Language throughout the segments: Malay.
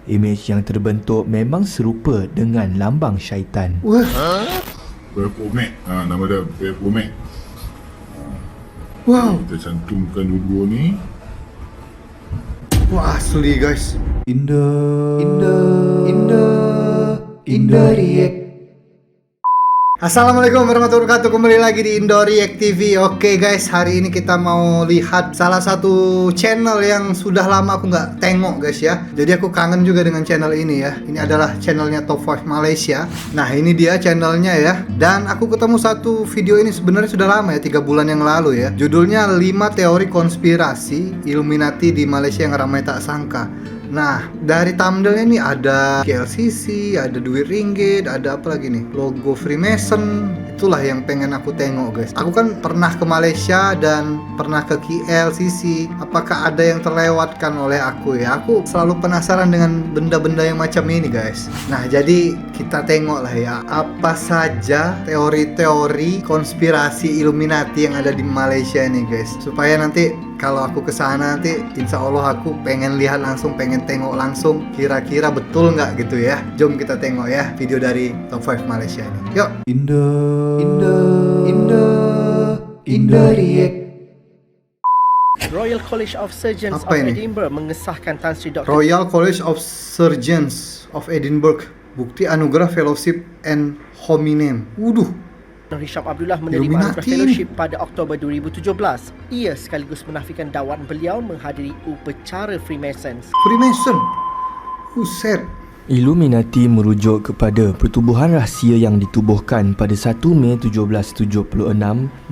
Imej yang terbentuk memang serupa dengan lambang syaitan. Wah, Baphomet. Nama dia Baphomet. wow, Kita cantumkan dua-dua ni. wah asli guys. Indoriek. Assalamualaikum warahmatullahi wabarakatuh. Kembali lagi di Indoriek TV. Oke guys, hari ini kita mau lihat salah satu channel yang sudah lama aku nggak tengok guys ya. Jadi aku kangen juga dengan channel ini ya. Ini adalah channelnya Top 5 Malaysia. Nah ini dia channelnya ya. Dan aku ketemu satu video ini sebenarnya sudah lama ya, 3 bulan yang lalu ya. Judulnya 5 teori konspirasi Illuminati di Malaysia yang ramai tak sangka. Nah, dari thumbnailnya ini ada KLCC, ada duit ringgit, ada apa lagi nih? Logo Freemason. Itulah yang pengen aku tengok, guys. Aku kan pernah ke Malaysia dan pernah ke KLCC. Apakah ada yang terlewatkan oleh aku ya? Aku selalu penasaran dengan benda-benda yang macam ini, guys. Nah, jadi kita tengok lah ya, apa saja teori-teori konspirasi Illuminati yang ada di Malaysia ini, guys. Supaya nanti kalau aku kesana nanti insya Allah aku pengen lihat langsung, pengen tengok langsung kira-kira betul nggak gitu ya. Jom kita tengok ya video dari Top 5 Malaysia ini. Yuk. Indoriek. Royal College of Surgeons Apa of ini? Edinburgh mengesahkan Tan Sri Dr. Royal College of Surgeons of Edinburgh, bukti anugerah fellowship and hominem. Wuduh. Hisham Abdullah menerima Illuminati. anugerah fellowship pada Oktober 2017. Ia sekaligus menafikan dakwaan beliau menghadiri upacara Freemasons. Freemason. Buset. Illuminati merujuk kepada pertubuhan rahsia yang ditubuhkan pada 1 Mei 1776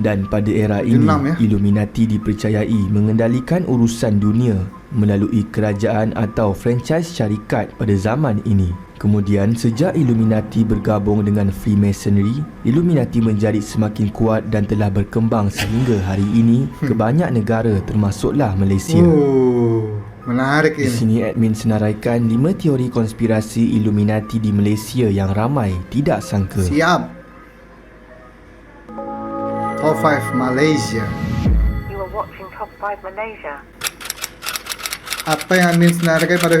dan pada era ini 76 ya. Illuminati dipercayai mengendalikan urusan dunia melalui kerajaan atau franchise syarikat pada zaman ini. Kemudian sejak Illuminati bergabung dengan Freemasonry, Illuminati menjadi semakin kuat dan telah berkembang sehingga hari ini ke banyak negara termasuklah Malaysia. Menarik Di ini. sini admin senaraikan 5 teori konspirasi Illuminati di Malaysia yang ramai tidak sangka. Siap. Top 5 Malaysia. You are watching Top 5 Malaysia. Apa yang admin senaraikan pada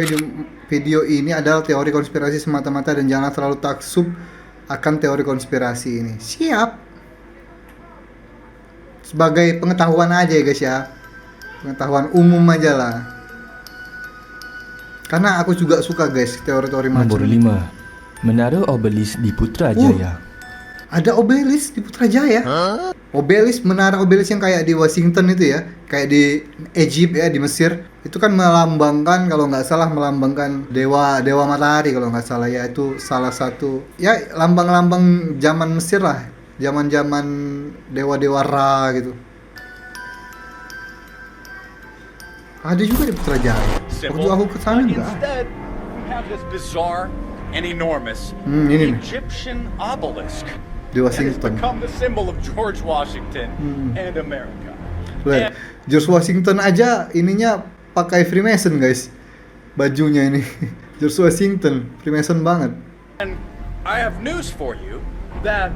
video ini adalah teori konspirasi semata-mata dan jangan terlalu taksub akan teori konspirasi ini. Siap. Sebagai pengetahuan aja ya guys ya. Pengetahuan umum aja lah. Karena aku juga suka guys teori-teori macam Nombor ini. 5. Menara Obelisk di Putrajaya. Ada obelisk di Putrajaya. Obelisk, menara obelisk yang kayak di Washington itu ya, kayak di Egypt ya, di Mesir. Itu kan melambangkan, kalau nggak salah melambangkan dewa matahari kalau nggak salah ya. Itu salah satu ya lambang-lambang zaman Mesir lah, zaman-zaman dewa-dewa Ra gitu. Ada juga di Putrajaya. Waktu aku ke sana enggak. Instead, we have this bizarre and enormous Ini nih, Egyptian obelisk di that has Washington. become the symbol of George Washington and America. Lihat, George Washington aja ininya pakai Freemason guys. Bajunya ini George Washington, Freemason banget. And I have news for you that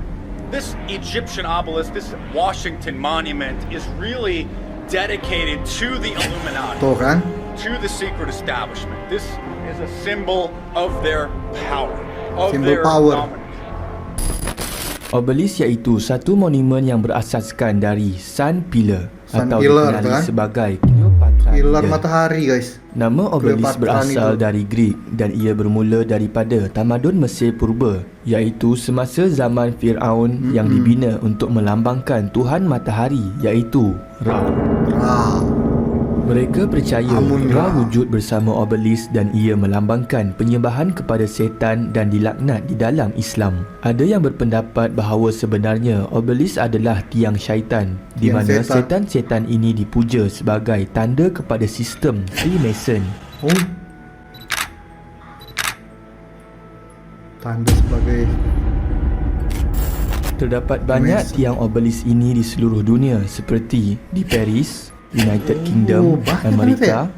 this Egyptian obelisk, this Washington monument, is really dedicated to the Illuminati, Tuh kan? to the secret establishment. This is a symbol of their power, of Symbol their power. dominance. Obelisk iaitu satu monumen yang berasaskan dari Sun Pillar Sun atau Pillar, dikenali kan? sebagai Cleopatra. Pilar Pillar. matahari guys. Nama obelisk Cleopatra berasal itu. dari Greek dan ia bermula daripada tamadun Mesir purba, iaitu semasa zaman Firaun yang dibina untuk melambangkan Tuhan matahari iaitu Ra. Ra. Mereka percaya Amun-Ra. Ra wujud bersama obelisk dan ia melambangkan penyembahan kepada setan dan dilaknat di dalam Islam. Ada yang berpendapat bahawa sebenarnya obelisk adalah tiang syaitan, di Tiang mana setan. setan-setan ini dipuja sebagai tanda kepada sistem Freemason. Oh. Tanda sebagai Terdapat banyak Freemason. tiang obelisk ini di seluruh dunia seperti di Paris, United Oh, Kingdom, banyak Amerika,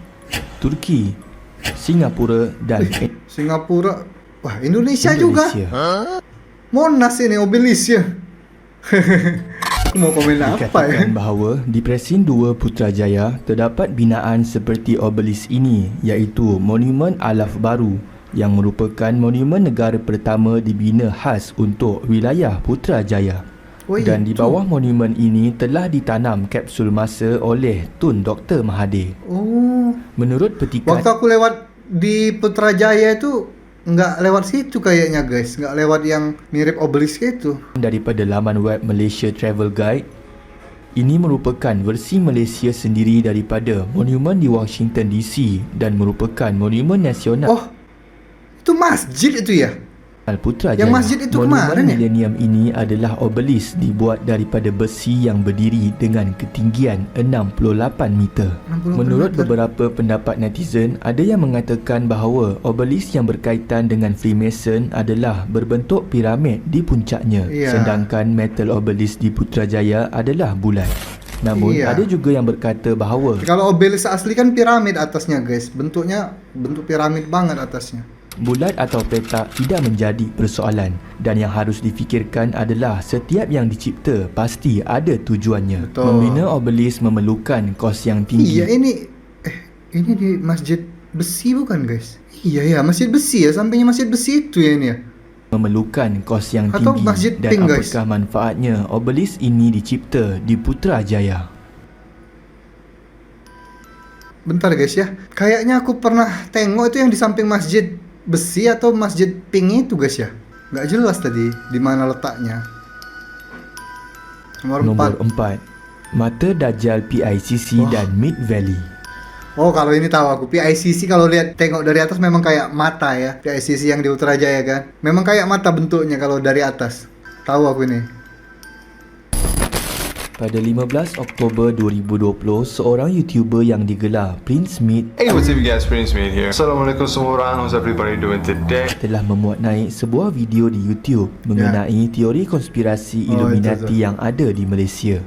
Turki, Singapura dan Singapura. Wah, Indonesia juga. Indonesia. Monas ini obelisk ya. Mau komen apa ya? Dikatakan bahawa di Presin 2 Putrajaya terdapat binaan seperti obelisk ini, iaitu Monumen Alaf Baru yang merupakan monumen negara pertama dibina khas untuk wilayah Putrajaya. Oh, Dan di itu. bawah monumen ini telah ditanam kapsul masa oleh Tun Dr. Mahathir. Oh, Menurut petikan waktu aku lewat di Putrajaya itu nggak lewat situ kayaknya guys, nggak lewat yang mirip obelisk itu. daripada laman web Malaysia Travel Guide, ini merupakan versi Malaysia sendiri daripada monumen di Washington DC dan merupakan monumen nasional Oh, itu masjid itu ya? Putrajaya. Yang masjid itu monumen kemarin ya? milenium ini adalah obelisk dibuat daripada besi yang berdiri dengan ketinggian 68 meter. 68 Menurut meter. beberapa pendapat netizen, ada yang mengatakan bahawa obelisk yang berkaitan dengan Freemason adalah berbentuk piramid di puncaknya, Ya. sedangkan metal obelisk di Putrajaya adalah bulat. Namun Iya. ada juga yang berkata bahawa Kalau obelisk asli kan piramid atasnya guys, bentuknya bentuk piramid banget atasnya. bulat atau petak tidak menjadi persoalan, dan yang harus difikirkan adalah setiap yang dicipta pasti ada tujuannya. Betul. Membina obelisk memerlukan kos yang tinggi. Iya ini di masjid besi bukan guys? Iya masjid besi ya, sampingnya masjid besi itu ya ini ya. Memerlukan kos yang Atau tinggi. masjid Dan pink, guys. apakah manfaatnya obelisk ini dicipta di Putrajaya? Bentar guys ya, kayaknya aku pernah tengok itu yang di samping masjid besi atau masjid pink itu guys ya. Nggak jelas tadi di mana letaknya. Nomor Nombor 4. 4, Mata Dajjal PICC Wah. dan Mid Valley. Oh, kalau ini tahu aku. PICC kalau lihat tengok dari atas memang kayak mata ya. PICC yang di Putrajaya kan. Memang kayak mata bentuknya kalau dari atas. Tahu aku ini. Pada 15 Oktober 2020, seorang YouTuber yang digelar Prince Smith Hey, what's up you guys, Prince Made here. Assalamualaikum semua orang, how's everybody doing today? telah memuat naik sebuah video di YouTube mengenai teori konspirasi Oh, Illuminati itu. yang ada di Malaysia.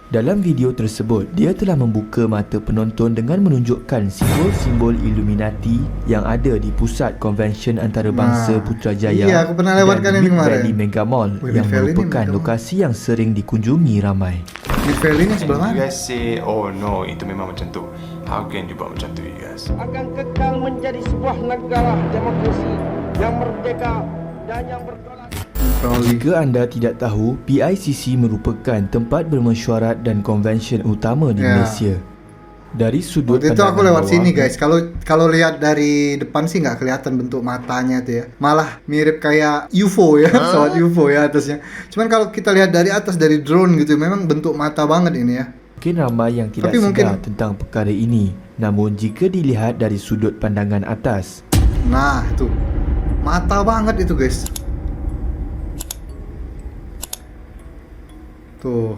Dalam video tersebut, dia telah membuka mata penonton dengan menunjukkan simbol-simbol Illuminati yang ada di pusat konvensyen antarabangsa Nah, Putrajaya iya, aku pernah lewatkan dan ini Mid kemarin. Valley Mega Mall Wih, yang Mid Valley ini merupakan Mega Mall. lokasi yang sering dikunjungi ramai. Mid Valley ini And sebelah you mana? guys say, oh no, itu memang macam tu. How can you buat macam tu, you guys? akan kekal menjadi sebuah negara demokrasi yang merdeka dan yang berdaulat. Jika anda tidak tahu, PICC merupakan tempat bermesyuarat dan konvensyen utama di Ya. Malaysia. Dari sudut Waktu itu aku pandangan lewat bawah, sini guys. Kalau lihat dari depan sih nggak kelihatan bentuk matanya tuh ya. Malah mirip kayak UFO ya, pesawat UFO ya atasnya. Cuman kalau kita lihat dari atas dari drone gitu, memang bentuk mata banget ini ya. Mungkin ramai yang tidak Tapi sedar mungkin- tentang perkara ini. Namun jika dilihat dari sudut pandangan atas, Nah, itu. Mata banget itu, guys. Tuh.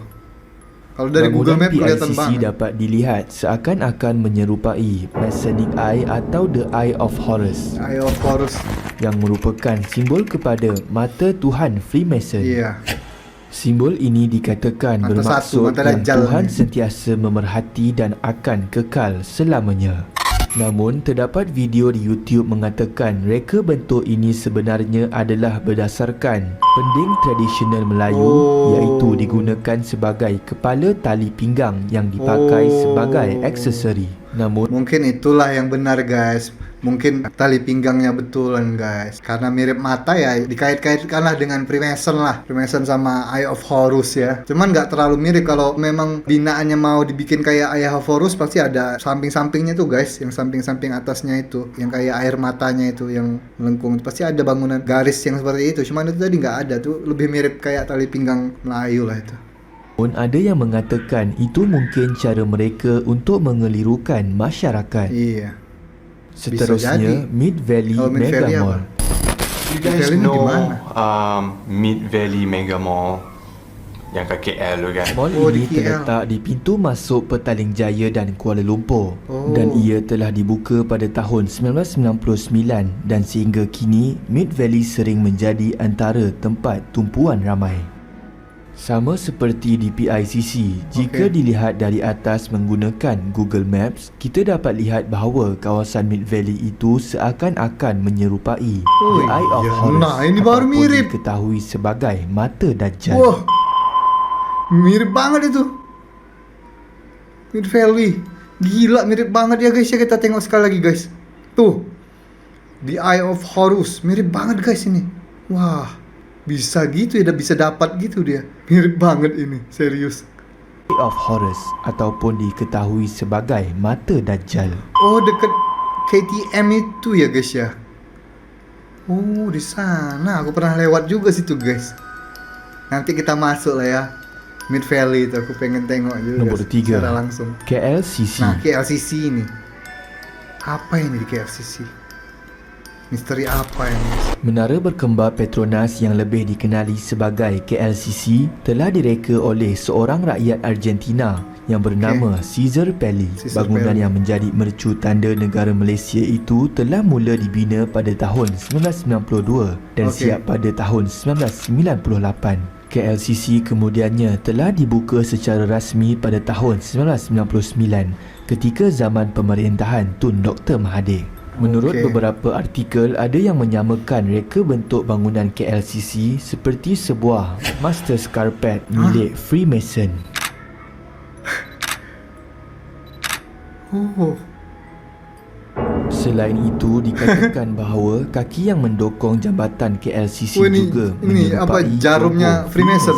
Kalau dari Google bangunan Map kelihatan PICC banget. dapat dilihat seakan-akan menyerupai Masonic Eye atau The Eye of Horus Eye of Horus. yang merupakan simbol kepada mata Tuhan Freemason. Iya. Simbol ini dikatakan Mata bermaksud satu, mata yang Dajjal Tuhan ni. sentiasa memerhati dan akan kekal selamanya. Namun, terdapat video di YouTube mengatakan reka bentuk ini sebenarnya adalah berdasarkan pending tradisional Melayu iaitu digunakan sebagai kepala tali pinggang yang dipakai sebagai aksesori. Namun, Mungkin itulah yang benar, guys. Mungkin tali pinggangnya betulan, guys. Karena mirip mata ya, dikait-kaitkanlah dengan Freemason lah. Freemason sama Eye of Horus ya. Cuman nggak terlalu mirip. Kalau memang binaannya mau dibikin kayak Eye of Horus, pasti ada samping-sampingnya tuh, guys. Yang samping-samping atasnya itu, yang kayak air matanya itu, yang melengkung. Pasti ada bangunan garis yang seperti itu. Cuman itu tadi nggak ada tuh. Lebih mirip kayak tali pinggang Melayu lah itu. ada yang mengatakan itu mungkin cara mereka untuk mengelirukan masyarakat. Iya. Seterusnya, jadi. Mid Valley Kalau Mid Mega Valley apa? Mall. You Mid guys Valley ni di know mana? Mid Valley Mega Mall yang kat KL tu kan? Mall Oh, ini di KL. terletak di pintu masuk Petaling Jaya dan Kuala Lumpur Oh. dan ia telah dibuka pada tahun 1999 dan sehingga kini Mid Valley sering menjadi antara tempat tumpuan ramai. Sama seperti di PICC, jika Okey. dilihat dari atas menggunakan Google Maps, kita dapat lihat bahawa kawasan Mid Valley itu seakan-akan menyerupai Oh, The Eye of iya. Horus Nah, ini baru ataupun mirip. diketahui sebagai Mata Dajjal. Wah. Mirip banget itu. Mid Valley. Gila, mirip banget ya guys ya. Kita tengok sekali lagi guys. Tuh. The Eye of Horus. Mirip banget guys ini. Wah. Bisa gitu ya, bisa dapat gitu dia. Mirip banget ini, serius. Eye of Horus ataupun diketahui sebagai Mata Dajjal. Oh, deket KTM itu ya guys ya. Oh, di sana. Aku pernah lewat juga situ guys. Nanti kita masuk lah ya. Mid Valley itu aku pengen tengok juga. Nomor 3, secara langsung. KLCC. Nah, KLCC ini. Apa ini di KLCC? Misteri apa ini? Menara berkembar Petronas yang lebih dikenali sebagai KLCC telah direka oleh seorang rakyat Argentina yang bernama Cesar Pelli. Cesar Bangunan Pelli. yang menjadi mercu tanda negara Malaysia itu telah mula dibina pada tahun 1992 dan siap pada tahun 1998. KLCC kemudiannya telah dibuka secara rasmi pada tahun 1999 ketika zaman pemerintahan Tun Dr. Mahathir. Menurut beberapa artikel, ada yang menyamakan reka bentuk bangunan KLCC seperti sebuah master scarpet milik Freemason. Oh. Selain itu, dikatakan bahawa kaki yang mendokong jambatan KLCC ini juga apa, menyerupai jarumnya logo Freemason.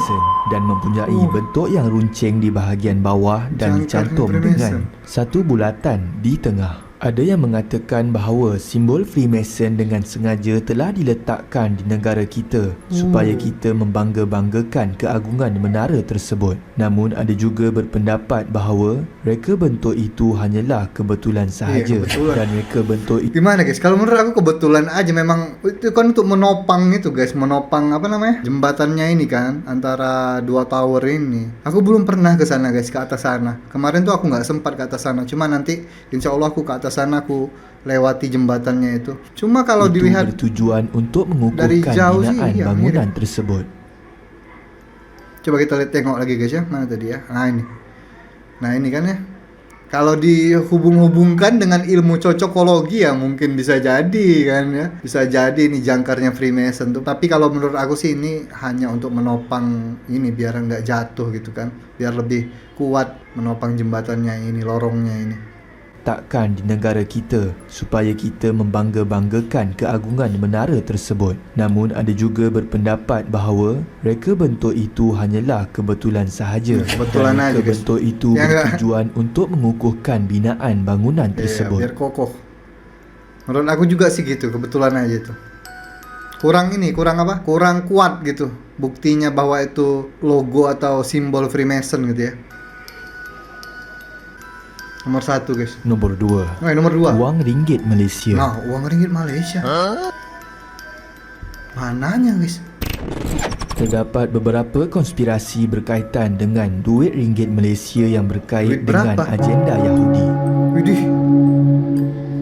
dan mempunyai bentuk yang runcing di bahagian bawah dan Jangkar dicantum Freemason. dengan satu bulatan di tengah. Ada yang mengatakan bahawa simbol Freemason dengan sengaja telah diletakkan di negara kita supaya kita membangga-banggakan keagungan menara tersebut. Namun ada juga berpendapat bahawa reka bentuk itu hanyalah kebetulan sahaja kebetulan. dan reka bentuk itu Gimana guys? Kalau menurut aku kebetulan aja, memang itu kan untuk menopang itu guys, menopang apa namanya? Jembatannya ini kan antara dua tower ini. Aku belum pernah ke sana guys, ke atas sana. Kemarin tuh aku nggak sempat ke atas sana. Cuma nanti insya Allah aku ke atas sana, aku lewati jembatannya itu. Cuma kalau dilihat bertujuan untuk dari mengukuhkan jauh sih, binaan iya, bangunan tersebut. Coba kita lihat, tengok lagi guys ya. Mana tadi ya? Nah ini kan ya. Kalau dihubung-hubungkan dengan ilmu cocokologi ya mungkin bisa jadi kan ya. Bisa jadi ini jangkarnya Freemason tuh. Tapi kalau menurut aku sih ini hanya untuk menopang ini biar nggak jatuh gitu kan. Biar lebih kuat menopang jembatannya ini, lorongnya ini. Takkan di negara kita supaya kita membangga-banggakan keagungan menara tersebut. Namun ada juga berpendapat bahawa reka bentuk itu hanyalah kebetulan sahaja. Kebetulan dan aja, reka guys. bentuk itu Ya, bertujuan untuk mengukuhkan binaan bangunan tersebut. Biar kokoh. Menurut aku juga sih gitu, kebetulan aja tuh. Kurang apa? Kurang kuat gitu. Buktinya bahwa itu logo atau simbol Freemason gitu ya. Nomor 1 guys. Nomor 2, Nomor 2. wang ringgit Malaysia. Nah, uang ringgit Malaysia. Mananya guys? Terdapat beberapa konspirasi berkaitan dengan duit ringgit Malaysia yang berkait Duit dengan berapa? agenda Yahudi. Widih.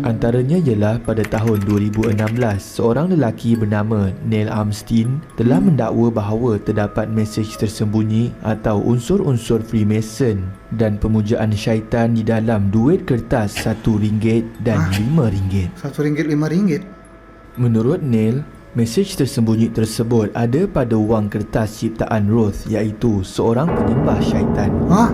Antaranya ialah pada tahun 2016, seorang lelaki bernama Neil Armstein telah mendakwa bahawa terdapat mesej tersembunyi atau unsur-unsur Freemason dan pemujaan syaitan di dalam duit kertas RM1 dan RM5. RM1, RM5. Menurut Neil, mesej tersembunyi tersebut ada pada wang kertas ciptaan Roth, iaitu seorang penyembah syaitan. Hah?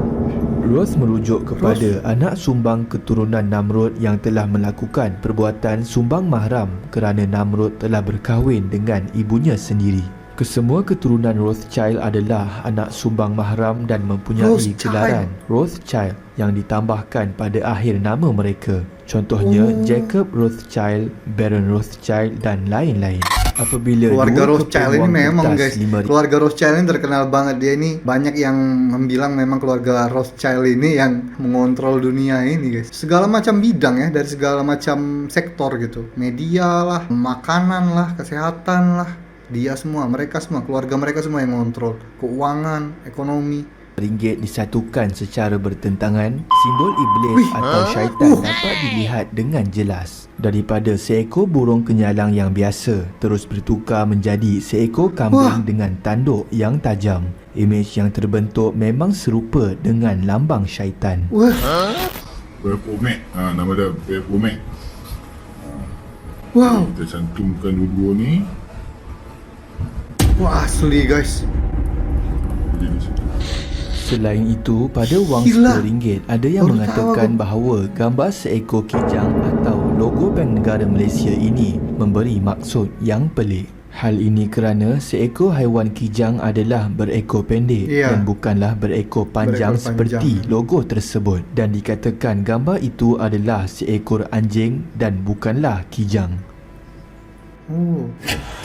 Roth merujuk kepada anak sumbang keturunan Namrud yang telah melakukan perbuatan sumbang mahram kerana Namrud telah berkahwin dengan ibunya sendiri. Kesemua keturunan Rothschild adalah anak sumbang mahram dan mempunyai gelaran Rothschild yang ditambahkan pada akhir nama mereka. Contohnya Jacob Rothschild, Baron Rothschild dan lain-lain. Apabila Keluarga dua Rothschild ini keperluan memang kertas guys, keluarga Rothschild ini terkenal banget. Dia ini banyak yang bilang memang keluarga Rothschild ini yang mengontrol dunia ini guys. Segala macam bidang ya, dari segala macam sektor gitu. Media lah, makanan lah, kesehatan lah. Dia semua, mereka semua, keluarga mereka semua yang mengontrol. Keuangan, ekonomi. ringgit disatukan secara bertentangan, simbol iblis atau syaitan dapat dilihat dengan jelas. Daripada seekor burung kenyalang yang biasa terus bertukar menjadi seekor kambing dengan tanduk yang tajam. Imej yang terbentuk memang serupa dengan lambang syaitan. Baphomet. Nama dia Baphomet. Wow. Kita cantumkan dua-dua ni. Wah, asli guys. Jadi di situ. Selain itu, pada wang Gila. RM10 ada yang Baru mengatakan tahu. bahawa gambar seekor kijang atau logo Bank Negara Malaysia ini memberi maksud yang pelik. Hal ini kerana seekor haiwan kijang adalah berekor pendek dan bukanlah berekor panjang seperti logo tersebut, dan dikatakan gambar itu adalah seekor anjing dan bukanlah kijang.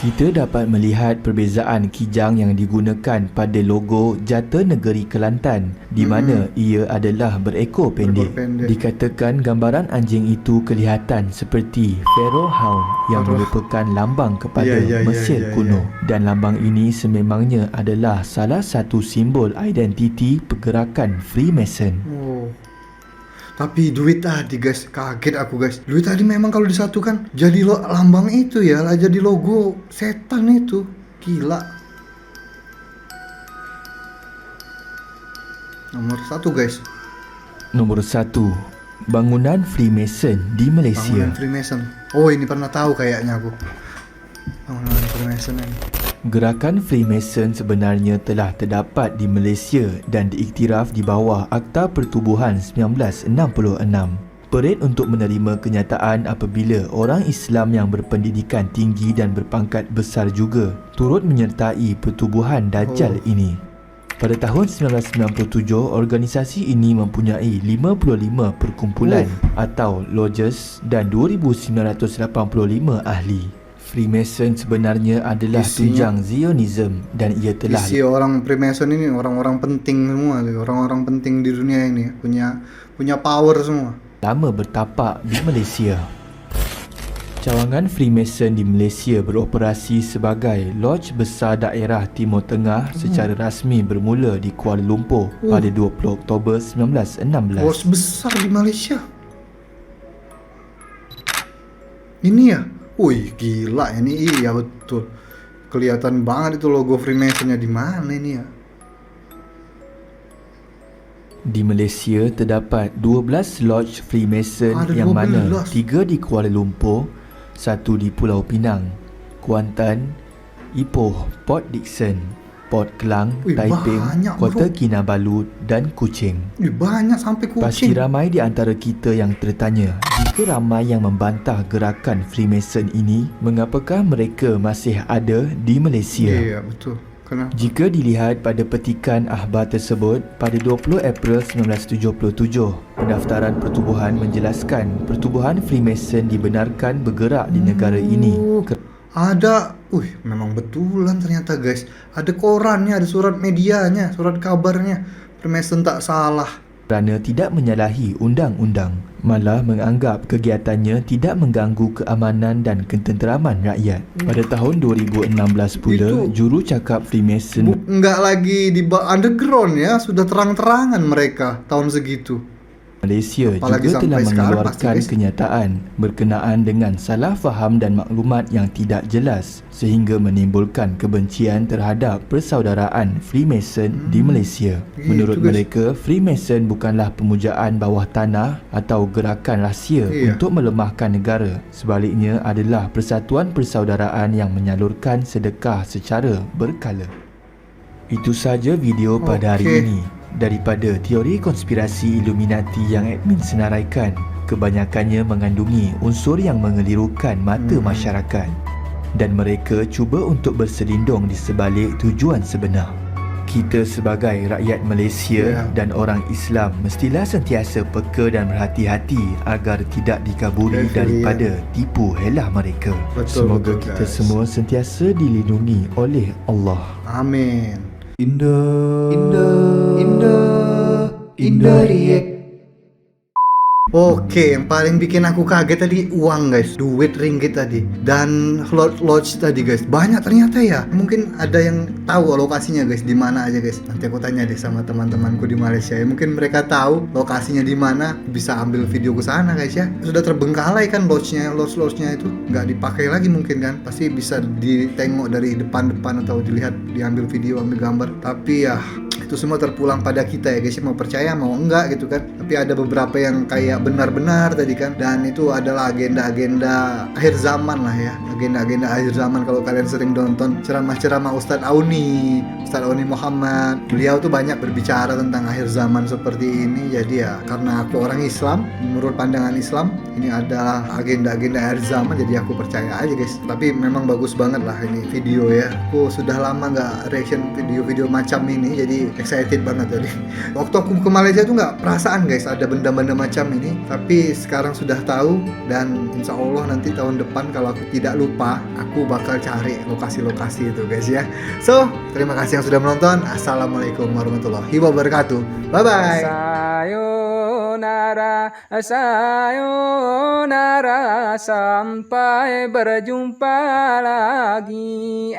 Kita dapat melihat perbezaan kijang yang digunakan pada logo Jata Negeri Kelantan di mana ia adalah berekor pendek. Dikatakan gambaran anjing itu kelihatan seperti Pharaoh Hound yang merupakan lambang kepada Mesir kuno, dan lambang ini sememangnya adalah salah satu simbol identiti pergerakan Freemason. Tapi duit tadi guys, kaget aku guys. Duit tadi memang kalau disatukan jadi lambang itu ya, lah jadi logo setan itu. Gila. Nomor 1 guys. Nomor 1, bangunan Freemason di Malaysia. Bangunan Freemason. Oh, ini pernah tahu kayaknya aku. Bangunan Freemason ini. Gerakan Freemason sebenarnya telah terdapat di Malaysia dan diiktiraf di bawah Akta Pertubuhan 1966. Perit untuk menerima kenyataan apabila orang Islam yang berpendidikan tinggi dan berpangkat besar juga turut menyertai pertubuhan Dajjal ini. Pada tahun 1997, organisasi ini mempunyai 55 perkumpulan atau lodges dan 2,985 ahli. Freemason sebenarnya adalah tunjang Zionism dan ia telah orang Freemason ini orang-orang penting semua, orang-orang penting di dunia ini punya power semua. lama bertapak di Malaysia. Cawangan Freemason di Malaysia beroperasi sebagai lodge besar daerah Timur Tengah secara rasmi bermula di Kuala Lumpur pada 20 Oktober 1916. Lodge besar di Malaysia. Ini ya? Wih, gila ini, iya betul. Kelihatan banget itu logo Freemasonnya. Di mana ini ya? Di Malaysia terdapat 12 lodge Freemason yang mana 3 di Kuala Lumpur, 1 di Pulau Pinang, Kuantan, Ipoh, Port Dickson, Port Klang, Taiping, Kota Kinabalu dan Kuching. Banyak sampai Kuching. Pasti ramai di antara kita yang tertanya, jika ramai yang membantah gerakan Freemason ini, mengapakah mereka masih ada di Malaysia? Iya, betul. Kenapa? Jika dilihat pada petikan akhbar tersebut, pada 20 April 1977, pendaftaran pertubuhan menjelaskan pertubuhan Freemason dibenarkan bergerak di negara ini. Ada, memang betulan ternyata guys. Ada korannya, ada surat medianya, surat kabarnya. Freemason tak salah. Kerana tidak menyalahi undang-undang, malah menganggap kegiatannya tidak mengganggu keamanan dan ketenteraman rakyat. Pada tahun 2016 pula, juru cakap Freemason enggak lagi di underground ya, sudah terang-terangan mereka tahun segitu. Malaysia apalagi juga telah mengeluarkan pasti, kenyataan berkenaan dengan salah faham dan maklumat yang tidak jelas sehingga menimbulkan kebencian terhadap persaudaraan Freemason di Malaysia. Menurut mereka, Freemason bukanlah pemujaan bawah tanah atau gerakan rahsia untuk melemahkan negara. Sebaliknya adalah persatuan persaudaraan yang menyalurkan sedekah secara berkala. Itu saja video pada hari ini. Daripada teori konspirasi Illuminati yang admin senaraikan, kebanyakannya mengandungi unsur yang mengelirukan mata masyarakat dan mereka cuba untuk berselindung di sebalik tujuan sebenar. Kita sebagai rakyat Malaysia dan orang Islam mestilah sentiasa peka dan berhati-hati agar tidak dikaburi daripada tipu helah mereka. Semoga kita semua sentiasa dilindungi oleh Allah. Amin. Indo React. Oke, yang paling bikin aku kaget tadi uang guys, duit ringgit tadi, dan lodge tadi guys, banyak ternyata ya. Mungkin ada yang tahu lokasinya guys, di mana aja guys. Nanti aku tanya deh sama teman-temanku di Malaysia ya, mungkin mereka tahu lokasinya di mana, bisa ambil video ke sana guys ya. Sudah terbengkalai kan lodge-nya itu, nggak dipakai lagi mungkin kan, pasti bisa ditengok dari depan-depan atau dilihat, diambil video, ambil gambar. Tapi ya itu semua terpulang pada kita ya guys, mau percaya mau enggak gitu kan. Tapi ada beberapa yang kayak benar-benar tadi kan, dan itu adalah agenda-agenda akhir zaman lah ya, agenda-agenda akhir zaman. Kalau kalian sering nonton ceramah-ceramah Ustadz Auni Muhammad, beliau tuh banyak berbicara tentang akhir zaman seperti ini. Jadi ya karena aku orang Islam, menurut pandangan Islam ini adalah agenda-agenda akhir zaman, jadi aku percaya aja guys. Tapi memang bagus banget lah ini video ya, aku sudah lama nggak reaction video-video macam ini, jadi excited banget tadi. Waktu aku ke Malaysia tuh nggak perasaan guys ada benda-benda macam ini, tapi sekarang sudah tahu, dan insya Allah nanti tahun depan kalau aku tidak lupa aku bakal cari lokasi-lokasi itu guys ya. So terima kasih yang sudah menonton. Assalamualaikum warahmatullahi wabarakatuh. Bye bye. Sayonara, sayonara, sampai berjumpa lagi.